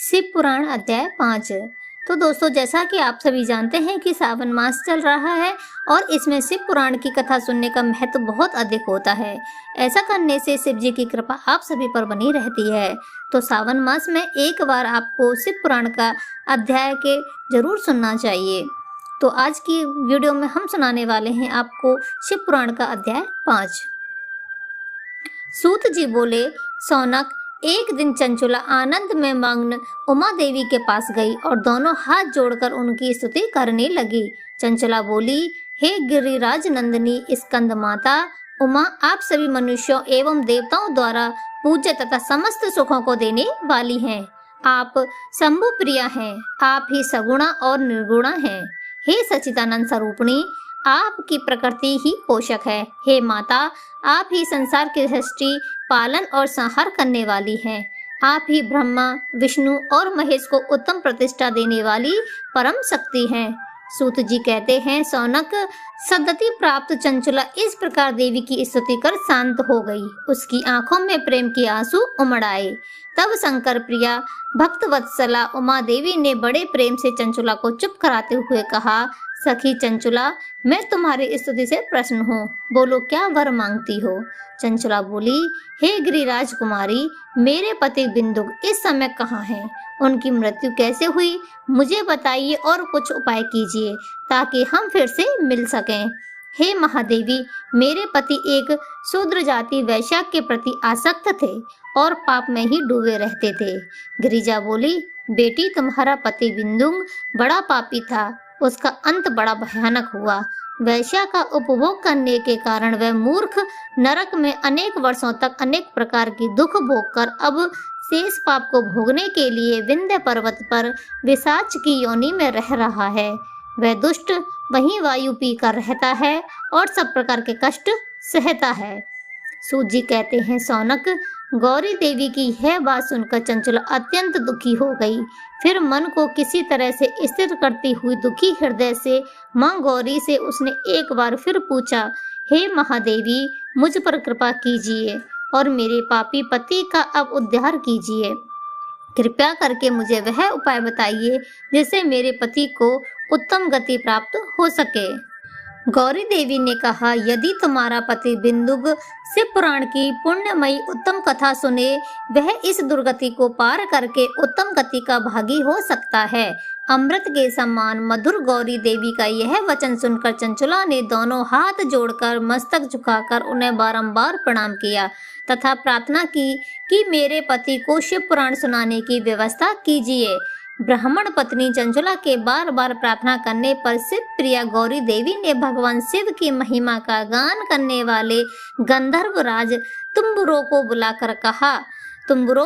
शिव पुराण अध्याय 5। तो दोस्तों, जैसा कि आप सभी जानते हैं कि सावन मास चल रहा है और इसमें शिव पुराण की कथा सुनने का महत्व बहुत अधिक होता है। ऐसा करने से शिव जी की कृपा आप सभी पर बनी रहती है। तो सावन मास में एक बार आपको शिव पुराण का अध्याय के जरूर सुनना चाहिए। तो आज की वीडियो में हम सुनाने वाले हैं आपको शिव पुराण का अध्याय 5। सूत जी बोले, सौनक, एक दिन चंचुला आनंद में मग्न उमा देवी के पास गई और दोनों हाथ जोड़कर उनकी स्तुति करने लगी। चंचला बोली, हे गिरिराज नंदिनी स्कंद माता उमा, आप सभी मनुष्यों एवं देवताओं द्वारा पूज्य तथा समस्त सुखों को देने वाली हैं। आप शंभु प्रिया हैं, आप ही सगुणा और निर्गुणा हैं। हे सच्चिदानंद स्वरूपिणी, आपकी प्रकृति ही पोषक है। हे माता, आप ही संसार की सृष्टि, पालन और संहार करने वाली हैं। आप ही ब्रह्मा, विष्णु और महेश को उत्तम प्रतिष्ठा देने वाली परम शक्ति हैं। सूत जी कहते हैं, सौनक, सद्गति प्राप्त चंचला इस प्रकार देवी की स्तुति कर शांत हो गई। उसकी आंखों में प्रेम के आंसू उमड़ आए। तब शंकर प्रिया भक्त वत्सला उमा देवी ने बड़े प्रेम से चंचुला को चुप कराते हुए कहा, सखी चंचुला, मैं तुम्हारी स्तुति से प्रसन्न हूँ। बोलो, क्या वर मांगती हो? चंचुला बोली, हे गिरिराज कुमारी, मेरे पति बिंदुक इस समय कहाँ हैं? उनकी मृत्यु कैसे हुई, मुझे बताइए और कुछ उपाय कीजिए ताकि हम फिर से मिल सकें। हे महादेवी, मेरे पति एक शूद्र जाति वैश्या के प्रति आसक्त थे और पाप में ही डूबे रहते थे। गिरिजा बोली, बेटी, तुम्हारा पति बिंदुक बड़ा पापी था। उसका अंत बड़ा भयानक हुआ। वैश्या का उपभोग करने के कारण वह मूर्ख नरक में अनेक वर्षों तक अनेक प्रकार की दुख भोगकर अब शेष पाप को भोगने के लिए विंध्य पर्वत पर पिशाच की योनि में रह रहा है। वह दुष्ट वहीं वायु पीकर रहता है और सब प्रकार के कष्ट सहता है। सूत जी कहते हैं, सौनक, गौरी देवी की यह बात सुनकर चंचला अत्यंत दुखी हो गई। फिर मन को किसी तरह से स्थिर करती हुई दुखी हृदय से मां गौरी से उसने एक बार फिर पूछा, हे महादेवी, मुझ पर कृपा कीजिए और मेरे पापी पति का अब उद्धार कीजिए। कृपया करके मुझे वह उपाय बताइए जिससे मेरे पति को उत्तम गति प्राप्त हो सके। गौरी देवी ने कहा, यदि तुम्हारा पति बिंदुक शिव पुराण की पुण्यमयी उत्तम कथा सुने, वह इस दुर्गति को पार करके उत्तम गति का भागी हो सकता है। अमृत के समान मधुर गौरी देवी का यह वचन सुनकर चंचुला ने दोनों हाथ जोड़कर मस्तक झुकाकर उन्हें बारंबार प्रणाम किया तथा प्रार्थना की कि मेरे पति को शिव पुराण सुनाने की व्यवस्था कीजिए। ब्राह्मण पत्नी चंचुला के बार बार प्रार्थना करने पर शिव प्रिया गौरी देवी ने भगवान शिव की महिमा का गान करने वाले गंधर्व राज तुम्बुरो को बुलाकर कहा, तुम्बुरो,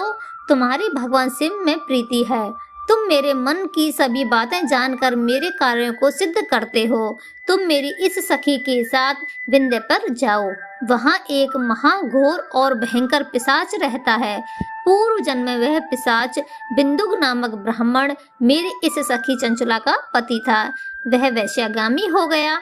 तुम्हारी भगवान शिव में प्रीति है। तुम मेरे मन की सभी बातें जानकर मेरे कार्यों को सिद्ध करते हो। तुम मेरी इस सखी के साथ विंध्य पर जाओ। वहाँ एक महाघोर और भयंकर पिशाच रहता है। पूर्व जन्म में वह पिशाच बिंदुक नामक ब्राह्मण मेरी इस सखी चंचुला का पति था। वह वैश्यागामी हो गया।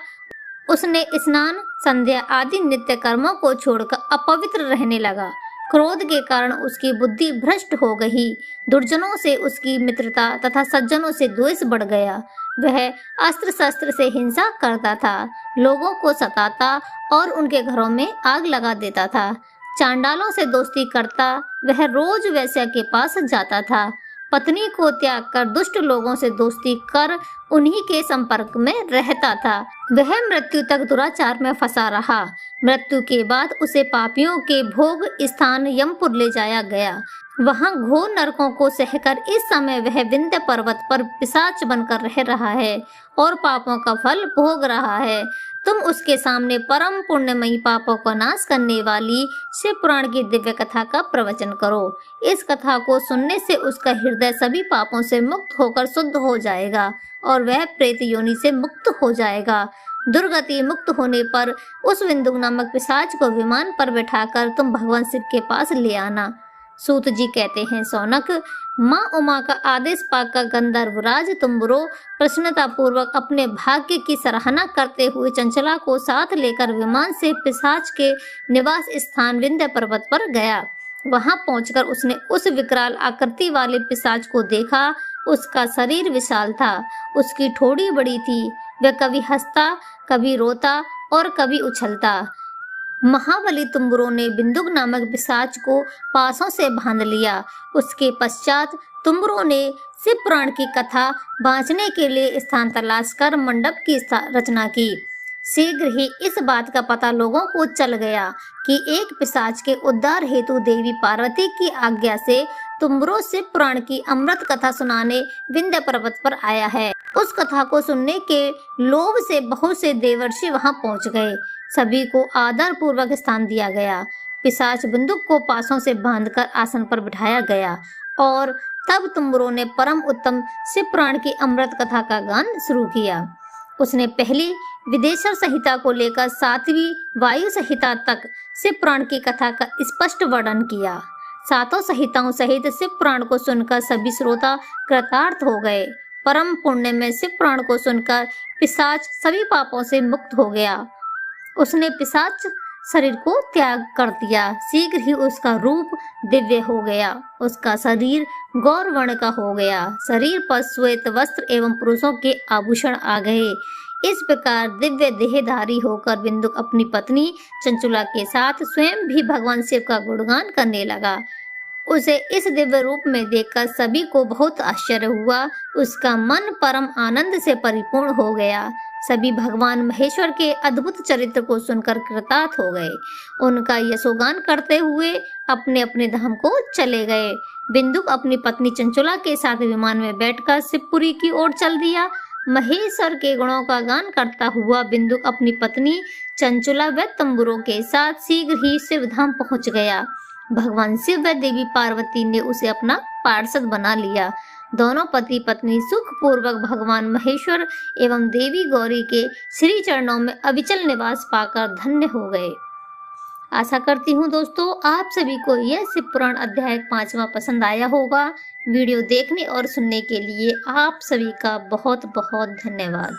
उसने स्नान, संध्या आदि नित्य कर्मों को छोड़कर अपवित्र रहने लगा। क्रोध के कारण उसकी बुद्धि भ्रष्ट हो गई। दुर्जनों से उसकी मित्रता तथा सज्जनों से द्वेष बढ़ गया। वह अस्त्र शस्त्र से हिंसा करता था, लोगों को सताता और उनके घरों में आग लगा देता था। चांडालों से दोस्ती करता वह रोज वैश्या के पास जाता था। पत्नी को त्याग कर दुष्ट लोगों से दोस्ती कर उन्हीं के संपर्क में रहता था। वह मृत्यु तक दुराचार में फंसा रहा। मृत्यु के बाद उसे पापियों के भोग स्थान यमपुर ले जाया गया। वहां घोर नरकों को सहकर इस समय वह विंध्य पर्वत पर पिशाच बनकर रह रहा है और पापों का फल भोग रहा है। तुम उसके सामने परम पुण्यमयी पापों को नाश करने वाली शिव पुराण की दिव्य कथा का प्रवचन करो। इस कथा को सुनने से उसका हृदय सभी पापों से मुक्त होकर शुद्ध हो जाएगा और वह प्रेत योनि से मुक्त हो जाएगा। दुर्गति मुक्त होने पर उस बिंदुक नामक पिशाच को विमान पर बैठाकर तुम भगवान शिव के पास ले आना। सूत जी कहते हैं, सौनक, माँ उमा का आदेश पाकर गंधर्वराज तुम्बुरो प्रसन्नता पूर्वक अपने भाग्य की सराहना करते हुए चंचला को साथ लेकर विमान से पिशाच के निवास स्थान विंध्य पर्वत पर गया। वहां पहुंचकर उसने उस विकराल आकृति वाले पिशाच को देखा। उसका शरीर विशाल था, उसकी ठोड़ी बड़ी थी। वह कभी हंसता, कभी रोता और कभी उछलता। महाबली तुम्बुरो ने बिंदुक नामक पिशाच को पासों से बांध लिया। उसके पश्चात तुम्बुरो ने शिव पुराण की कथा बांचने के लिए स्थान तलाश कर मंडप की रचना की। शीघ्र ही इस बात का पता लोगों को चल गया कि एक पिशाच के उद्धार हेतु देवी पार्वती की आज्ञा से तुम्बुरो शिव पुराण की अमृत कथा सुनाने विंध्य पर्वत पर आया है। उस कथा को सुनने के लोभ से बहुत से देवर्षि वहां पहुंच गए। सभी को आदर पूर्वक स्थान दिया गया। पिशाच बंदूक को पासों से बांधकर आसन पर बिठाया गया और तब तुम्बुरो ने परम उत्तम शिव पुराण की अमृत कथा का गान शुरू किया। उसने पहली विदेशर संहिता को लेकर 7वीं वायु संहिता तक शिव पुराण की कथा का स्पष्ट वर्णन किया। सातों संहिताओं सहित शिव पुराण को सुनकर सभी श्रोता कृतार्थ हो गए। परम पुण्य में शिव पुराण को सुनकर पिशाच सभी पापों से मुक्त हो गया। उसने पिशाच शरीर को त्याग कर दिया। शीघ्र ही उसका रूप दिव्य हो गया। उसका शरीर गौर वर्ण का हो गया। शरीर पर श्वेत वस्त्र एवं पुरुषों के आभूषण आ गए। इस प्रकार दिव्य देहधारी होकर बिंदुक अपनी पत्नी चंचुला के साथ स्वयं भी भगवान शिव का गुणगान करने लगा। उसे इस दिव्य रूप में देखकर सभी को बहुत आश्चर्य हुआ। उसका मन परम आनंद से परिपूर्ण हो गया। सभी भगवान महेश्वर के अद्भुत चरित्र को सुनकर कृतार्थ हो गए। उनका यशोगान करते हुए अपने अपने धाम को चले गए। बिंदुक अपनी पत्नी चंचुला के साथ विमान में बैठकर शिवपुरी की ओर चल दिया। महेश्वर के गुणों का गान करता हुआ बिंदुक अपनी पत्नी चंचुला व तंबुरों के साथ शीघ्र ही शिवधाम पहुंच गया। भगवान शिव व देवी पार्वती ने उसे अपना पार्षद बना लिया। दोनों पति पत्नी सुख पूर्वक भगवान महेश्वर एवं देवी गौरी के श्री चरणों में अविचल निवास पाकर धन्य हो गए। आशा करती हूँ दोस्तों आप सभी को यह शिव पुराण अध्याय 5वां पसंद आया होगा। वीडियो देखने और सुनने के लिए आप सभी का बहुत बहुत धन्यवाद।